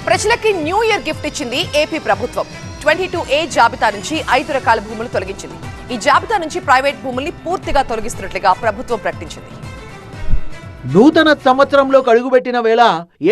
ప్రజలకి new year gift ఇచ్చింది AP ప్రభుత్వం. 22A జాబితా నుంచి 5 రకాల భూములు తొలగించింది. ఈ జాబితా నుంచి ప్రైవేట్ భూముల్ని పూర్తిగా తొలగిస్తున్నట్లుగా ప్రభుత్వం ప్రకటించింది. నూతన సంవత్సరంలో అడుగుపెట్టిన వేళ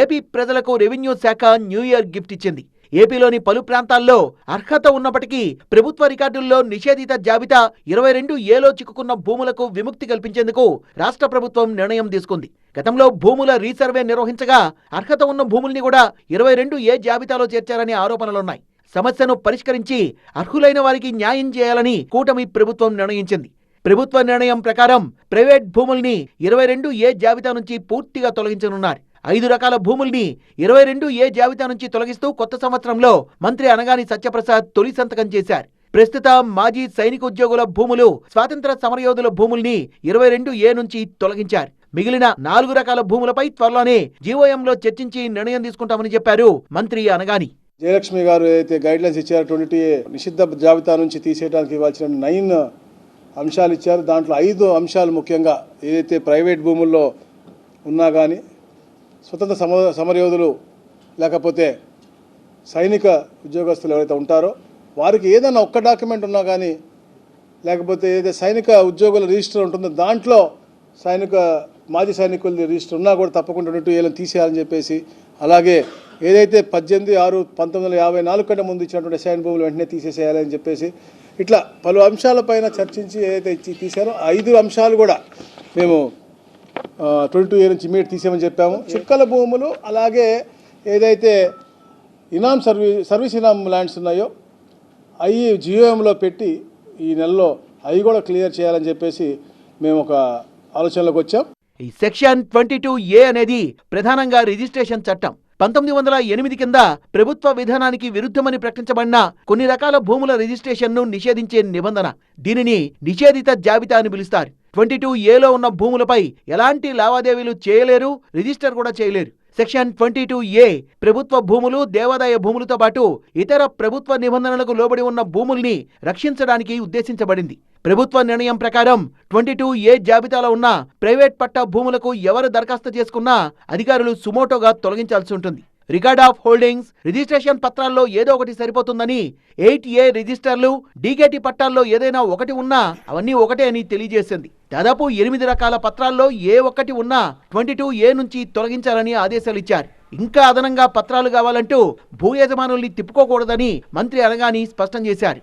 ఏపీ ప్రజలకు రెవెన్యూ శాఖ న్యూ ఇయర్ గిఫ్ట్ ఇచ్చింది. ఏపీలోని పలు ప్రాంతాల్లో అర్హత ఉన్నప్పటికీ ప్రభుత్వ రికార్డుల్లో నిషేధిత జాబితా 22Aలో చిక్కుకున్న భూములకు విముక్తి కల్పించేందుకు రాష్ట్ర ప్రభుత్వం నిర్ణయం తీసుకుంది. గతంలో భూముల రీసర్వే నిర్వహించగా అర్హత ఉన్న భూముల్ని కూడా 22A జాబితాలో చేర్చారనే ఆరోపణలున్నాయి. సమస్యను పరిష్కరించి అర్హులైన వారికి న్యాయం చేయాలని కూటమి ప్రభుత్వం నిర్ణయించింది. ప్రభుత్వ నిర్ణయం ప్రకారం ప్రైవేట్ భూముల్ని 22A జాబితా నుంచి పూర్తిగా తొలగించనున్నారు. 5 రకాల భూముల్ని 22A జాబితా నుంచి తొలగిస్తూ కొత్త సంవత్సరంలో మంత్రి అనగాని సత్యప్రసాద్ తొలి సంతకం చేశారు. ప్రస్తుత మాజీ సైనిక ఉద్యోగుల భూములు, స్వాతంత్ర సమరయోధుల భూముల్ని 22A నుంచి తొలగించారు. మిగిలిన 4 రకాల భూములపై త్వరలోనే జీఓఎంలో చర్చించి నిర్ణయం తీసుకుంటామని చెప్పారు మంత్రి అనగాని. జయలక్ష్మి గారు ఏదైతే గైడ్ లైన్స్ ఇచ్చారో 22A నిషిద్ధ జాబితా నుంచి తీసేయడానికి ఇవ్వాల్సిన 9 అంశాలు ఇచ్చారు. దాంట్లో 5 అంశాలు ముఖ్యంగా ఏదైతే ప్రైవేట్ భూముల్లో ఉన్నా కానీ, స్వతంత్ర సమరయోధులు లేకపోతే సైనిక ఉద్యోగస్తులు ఎవరైతే ఉంటారో వారికి ఏదైనా ఒక్క డాక్యుమెంట్ ఉన్నా కానీ, లేకపోతే ఏదైతే సైనిక ఉద్యోగుల రిజిస్టర్ ఉంటుందో దాంట్లో మాజీ సైనికుల రిజిస్టర్ ఉన్నా కూడా తప్పకుండా 22Aలను తీసేయాలని చెప్పేసి, అలాగే ఏదైతే 18/6/1954 కంటే ముందు ఇచ్చినటువంటి అసైన్ భూములు వెంటనే తీసేసేయాలని చెప్పేసి, ఇట్లా పలు అంశాలపైన చర్చించి ఏదైతే తీశారో 5 అంశాలు కూడా మేము 22A నుంచి ఇమీడియట్ తీసేయమని చెప్పాము. చిక్కల భూములు, అలాగే ఏదైతే సర్వీస్ ఇనామ్ ల్యాండ్స్ ఉన్నాయో అవి జియోఎంలో పెట్టి ఈ నెలలో అవి కూడా క్లియర్ చేయాలని చెప్పేసి మేము ఒక ఆలోచనలోకి వచ్చాం. ఈ సెక్షన్ 22A అనేది ప్రధానంగా రిజిస్ట్రేషన్ చట్టం. 1908 కింద ప్రభుత్వ విధానానికి విరుద్ధమని ప్రకటించబడిన కొన్ని రకాల భూముల రిజిస్ట్రేషన్ను నిషేధించే నిబంధన. దీనిని నిషేధిత జాబితా అని పిలుస్తారు. 22Aలో ఉన్న భూములపై ఎలాంటి లావాదేవీలు చేయలేరు, రిజిస్టర్ కూడా చేయలేరు. సెక్షన్ 22A ప్రభుత్వ భూములు, దేవాదాయ భూములతో పాటు ఇతర ప్రభుత్వ నిబంధనలకు లోబడి ఉన్న భూముల్ని రక్షించడానికి ఉద్దేశించబడింది. ప్రభుత్వ నిర్ణయం ప్రకారం 22A జాబితాలో ఉన్న ప్రైవేట్ పట్టా భూములకు ఎవరు దరఖాస్తు చేసుకున్నా అధికారులు సుమోటోగా తొలగించాల్సి ఉంటుంది. రికార్డ్ ఆఫ్ హోల్డింగ్స్, రిజిస్ట్రేషన్ పత్రాల్లో ఏదో ఒకటి సరిపోతుందని 8A రిజిస్టర్లు, డీకేటీ పట్టాల్లో ఏదైనా ఒకటి ఉన్నా అవన్నీ ఒకటే అని తెలియజేసింది. దాదాపు 8 రకాల పత్రాల్లో ఏ ఒక్కటి ఉన్నా 22A నుంచి తొలగించాలని ఆదేశాలు ఇచ్చారు. ఇంకా అదనంగా పత్రాలు కావాలంటూ భూ యజమానుల్ని తిప్పుకోకూడదని మంత్రి అనగాని స్పష్టం చేశారు.